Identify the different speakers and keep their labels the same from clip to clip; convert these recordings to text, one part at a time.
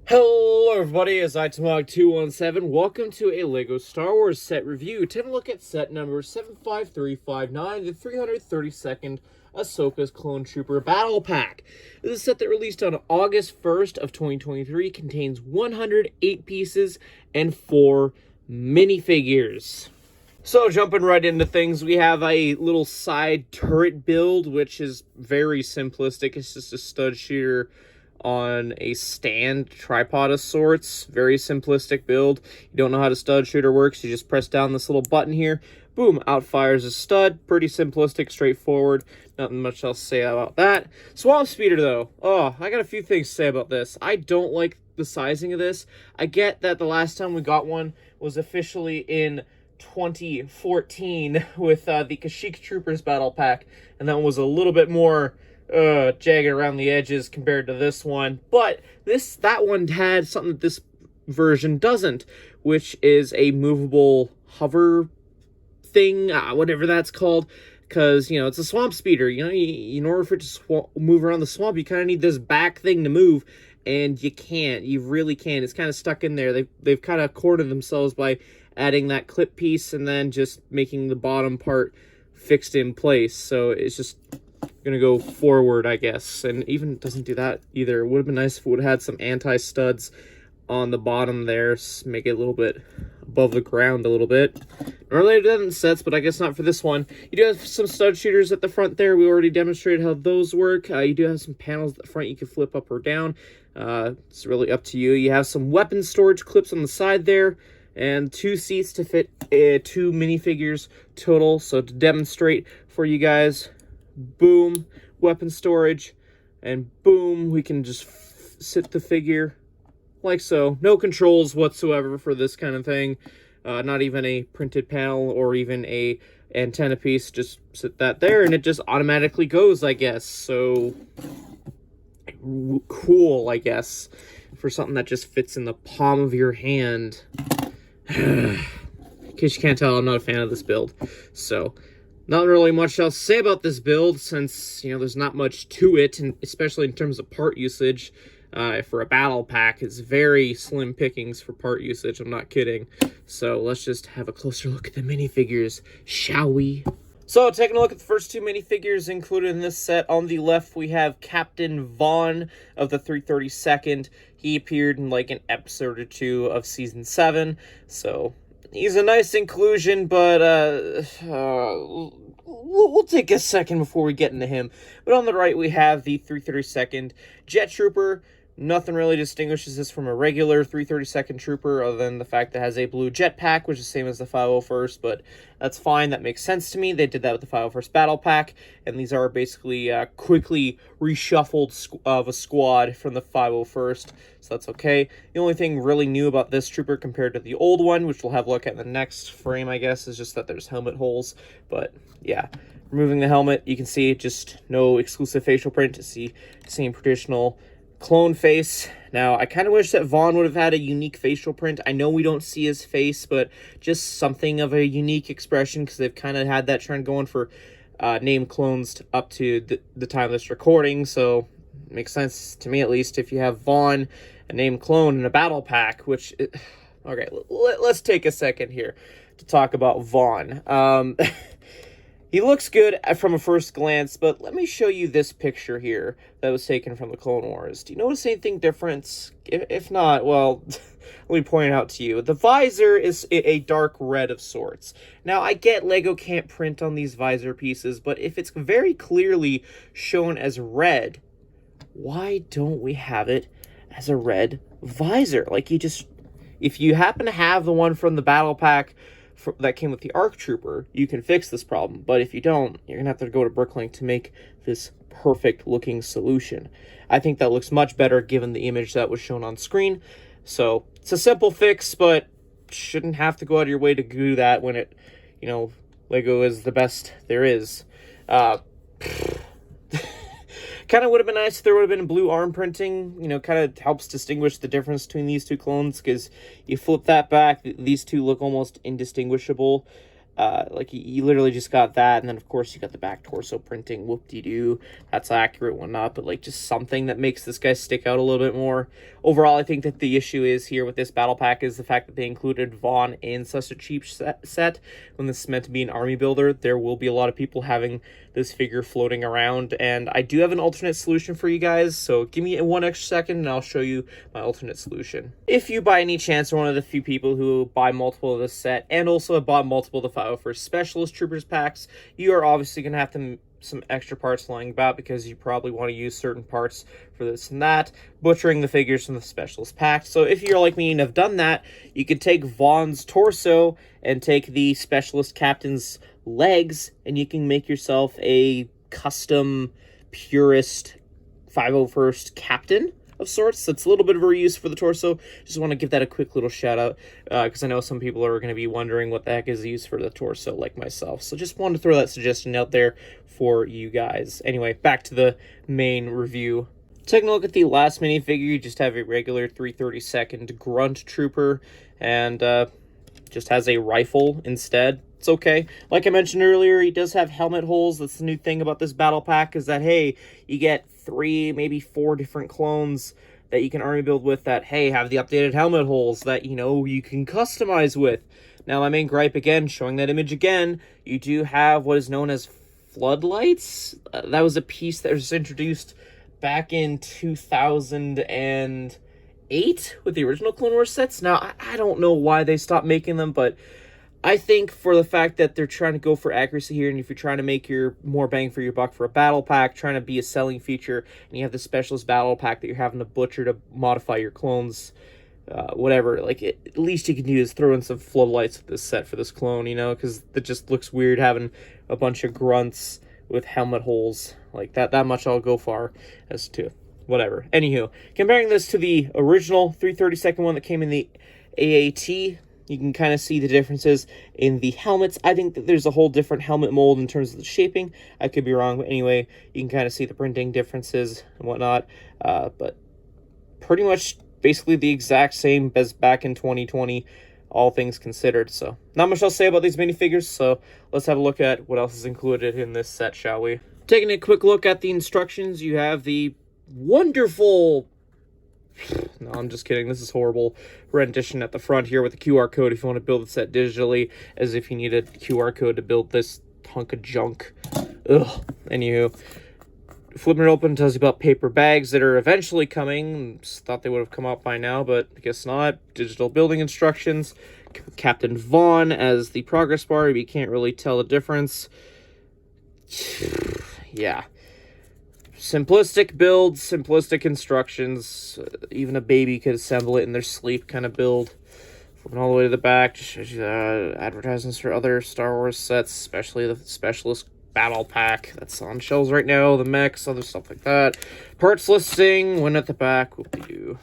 Speaker 1: Hello everybody, it's TMOG 217. Welcome to a LEGO Star Wars set review. Taking a look at set number 75359, the 332nd Ahsoka's Clone Trooper Battle Pack. This is a set that released on August 1st of 2023, contains 108 pieces and 4 minifigures. So jumping right into things, we have a little side turret build, which is very simplistic. It's just a stud shooter on a stand tripod of sorts. Very simplistic build. You don't know how the stud shooter works, you just press down this little button here, boom, out fires a stud. Pretty simplistic, straightforward, nothing much else to say about that. Swamp Speeder though, I got a few things to say about this. I don't like the sizing of this. I get that the last time we got one was officially in 2014 with the Kashyyyk Troopers Battle Pack, and that one was a little bit more jagged around the edges compared to this one, but that one had something that this version doesn't, which is a movable hover thing, whatever that's called, because, you know, it's a swamp speeder. You know, in order for it to move around the swamp, you kind of need this back thing to move, and you can't. You really can't. It's kind of stuck in there. They've kind of cornered themselves by adding that clip piece and then just making the bottom part fixed in place, so it's just gonna go forward, I guess. And even doesn't do that either. It would have been nice if it would have had some anti-studs on the bottom there, make it a little bit above the ground a little bit. Normally it doesn't sets, but I guess not for this one. You do have some stud shooters at the front there. We already demonstrated how those work. You do have some panels at the front you can flip up or down. It's really up to you. You have some weapon storage clips on the side there, and 2 seats to fit 2 minifigures total. So to demonstrate for you guys, boom, weapon storage, and boom, we can just sit the figure like so. No controls whatsoever for this kind of thing. Not even a printed panel or even a antenna piece. Just sit that there and it just automatically goes, I guess. So cool, I guess, for something that just fits in the palm of your hand. In case you can't tell, I'm not a fan of this build. So not really much else to say about this build, since, you know, there's not much to it, and especially in terms of part usage. For a battle pack, it's very slim pickings for part usage, I'm not kidding. So let's just have a closer look at the minifigures, shall we? So taking a look at the first 2 minifigures included in this set. On the left we have Captain Vaughn of the 332nd. He appeared in like an episode or 2 of season 7, so he's a nice inclusion, but we'll take a second before we get into him. But on the right, we have the 332nd Jet Trooper. Nothing really distinguishes this from a regular 332nd Trooper, other than the fact that it has a blue jetpack, which is the same as the 501st, but that's fine. That makes sense to me. They did that with the 501st Battle Pack, and these are basically quickly reshuffled of a squad from the 501st, so that's okay. The only thing really new about this trooper compared to the old one, which we'll have a look at in the next frame, I guess, is just that there's helmet holes. But yeah, removing the helmet, you can see just no exclusive facial print. To see same traditional clone face. Now, I kind of wish that Vaughn would have had a unique facial print. I know we don't see his face, but just something of a unique expression, because they've kind of had that trend going for named clones up to the time of this recording. So it makes sense to me, at least, if you have Vaughn, a named clone, in a battle pack, which okay, let's take a second here to talk about Vaughn. He looks good from a first glance, but let me show you this picture here that was taken from the Clone Wars. Do you notice anything different? If not, well, let me point it out to you. The visor is a dark red of sorts. Now, I get LEGO can't print on these visor pieces, but if it's very clearly shown as red, why don't we have it as a red visor? Like, if you happen to have the one from the Battle Pack that came with the ARC Trooper, you can fix this problem. But if you don't, you're gonna have to go to Bricklink to make this perfect looking solution. I think that looks much better given the image that was shown on screen. So it's a simple fix, but shouldn't have to go out of your way to do that when it, you know, LEGO is the best there is. Kind of would have been nice if there would have been blue arm printing. You know, kind of helps distinguish the difference between these two clones, because you flip that back, these two look almost indistinguishable. Like you literally just got that, and then of course you got the back torso printing. Whoop-de-doo, that's accurate, whatnot. But like just something that makes this guy stick out a little bit more. Overall, I think that the issue is here with this battle pack is the fact that they included Vaughn in such a cheap set. When this is meant to be an army builder, there will be a lot of people having this figure floating around, and I do have an alternate solution for you guys. So give me one extra second, and I'll show you my alternate solution. If you by any chance are one of the few people who buy multiple of this set, and also have bought multiple of the 501st Specialist Troopers packs, you are obviously going to have some extra parts lying about because you probably want to use certain parts for this and that, butchering the figures from the Specialist pack. So if you're like me and have done that, you could take Vaughn's torso and take the Specialist Captain's legs, and you can make yourself a custom purist 501st Captain of sorts. That's a little bit of a reuse for the torso. Just want to give that a quick little shout out because I know some people are going to be wondering what the heck is used for the torso, like myself. So just wanted to throw that suggestion out there for you guys. Anyway, back to the main review. Taking a look at the last minifigure, you just have a regular 332nd Grunt Trooper, and just has a rifle instead. It's okay. Like I mentioned earlier, he does have helmet holes. That's the new thing about this battle pack, is that, hey, you get 3, maybe 4 different clones that you can army build with that, hey, have the updated helmet holes that, you know, you can customize with. Now, my main gripe, again, showing that image again, you do have what is known as floodlights. That was a piece that was introduced back in 2008 with the original Clone Wars sets. Now, I don't know why they stopped making them, but I think for the fact that they're trying to go for accuracy here, and if you're trying to make your more bang for your buck for a battle pack, trying to be a selling feature, and you have the Specialist battle pack that you're having to butcher to modify your clones, whatever, like, at least you can do is throw in some floodlights with this set for this clone, you know, because it just looks weird having a bunch of grunts with helmet holes. Like, that much I'll go far as to. Whatever. Anywho, comparing this to the original 332nd one that came in the AAT, you can kind of see the differences in the helmets. I think that there's a whole different helmet mold in terms of the shaping. I could be wrong, but anyway, you can kind of see the printing differences and whatnot. But pretty much basically the exact same as back in 2020, all things considered. So not much else to say about these minifigures, so let's have a look at what else is included in this set, shall we? Taking a quick look at the instructions, you have the wonderful... No, I'm just kidding. This is horrible rendition at the front here with the QR code if you want to build the set digitally, as if you need a QR code to build this hunk of junk. Ugh. Anywho, flipping it open tells you about paper bags that are eventually coming. Just thought they would have come out by now, but I guess not. Digital building instructions. Captain Vaughn as the progress bar, but you can't really tell the difference. Yeah. Simplistic build, simplistic instructions. Even a baby could assemble it in their sleep kind of build. Flipping all the way to the back, just shows you advertisements for other Star Wars sets, especially the Specialist Battle Pack that's on shelves right now, the mechs, other stuff like that. Parts listing, one at the back, whoop-de-doo.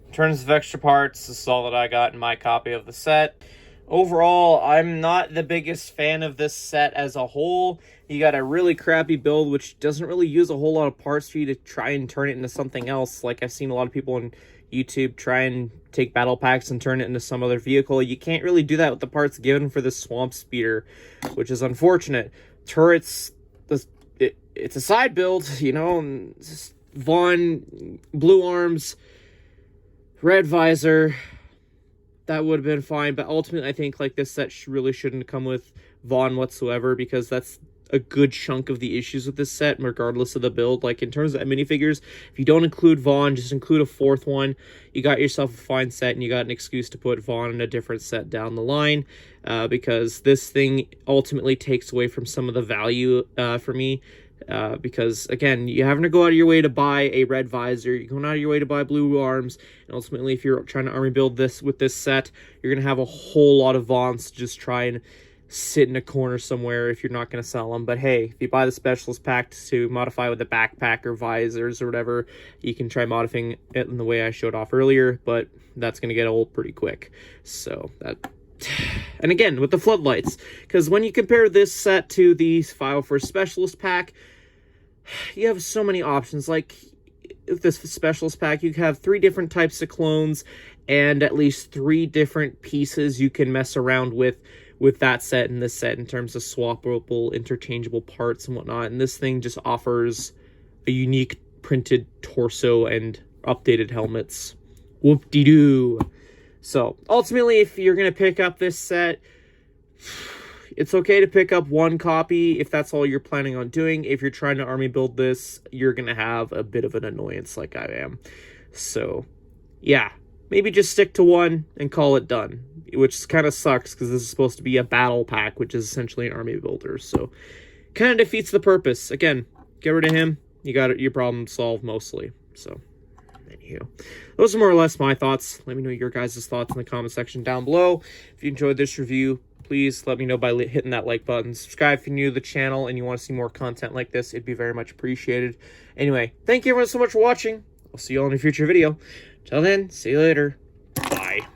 Speaker 1: In terms of extra parts, this is all that I got in my copy of the set. Overall, I'm not the biggest fan of this set as a whole. You got a really crappy build, which doesn't really use a whole lot of parts for you to try and turn it into something else. Like, I've seen a lot of people on YouTube try and take battle packs and turn it into some other vehicle. You can't really do that with the parts given for the Swamp Speeder, which is unfortunate. Turrets, it's a side build, you know. Vaughn, blue arms, red visor. That would have been fine, but ultimately I think like this set really shouldn't come with Vaughn whatsoever, because that's a good chunk of the issues with this set, regardless of the build. Like, in terms of minifigures, if you don't include Vaughn, just include a fourth one, you got yourself a fine set, and you got an excuse to put Vaughn in a different set down the line, because this thing ultimately takes away from some of the value for me. Because, again, you're having to go out of your way to buy a red visor, you're going out of your way to buy blue arms, and ultimately, if you're trying to army build this with this set, you're going to have a whole lot of Vaughns to just try and sit in a corner somewhere if you're not going to sell them. But hey, if you buy the Specialist pack to modify with a backpack or visors or whatever, you can try modifying it in the way I showed off earlier, but that's going to get old pretty quick. So that... And again, with the floodlights, because when you compare this set to the File for Specialist pack, you have so many options. Like, with this Specialist pack, you have 3 different types of clones and at least 3 different pieces you can mess around with with that set and this set in terms of swappable, interchangeable parts and whatnot. And this thing just offers a unique printed torso and updated helmets. Whoop-de-doo. So, ultimately, if you're going to pick up this set, it's okay to pick up one copy if that's all you're planning on doing. If you're trying to army build this, you're going to have a bit of an annoyance like I am. So, yeah, maybe just stick to one and call it done, which kind of sucks because this is supposed to be a battle pack, which is essentially an army builder. So, kind of defeats the purpose. Again, get rid of him. You got your problem solved mostly. So, anywho, those are more or less my thoughts. Let me know your guys' thoughts in the comment section down below. If you enjoyed this review, please let me know by hitting that like button. Subscribe if you're new to the channel and you want to see more content like this. It'd be very much appreciated. Anyway, thank you everyone so much for watching. I'll see you all in a future video. Till then, see you later. Bye.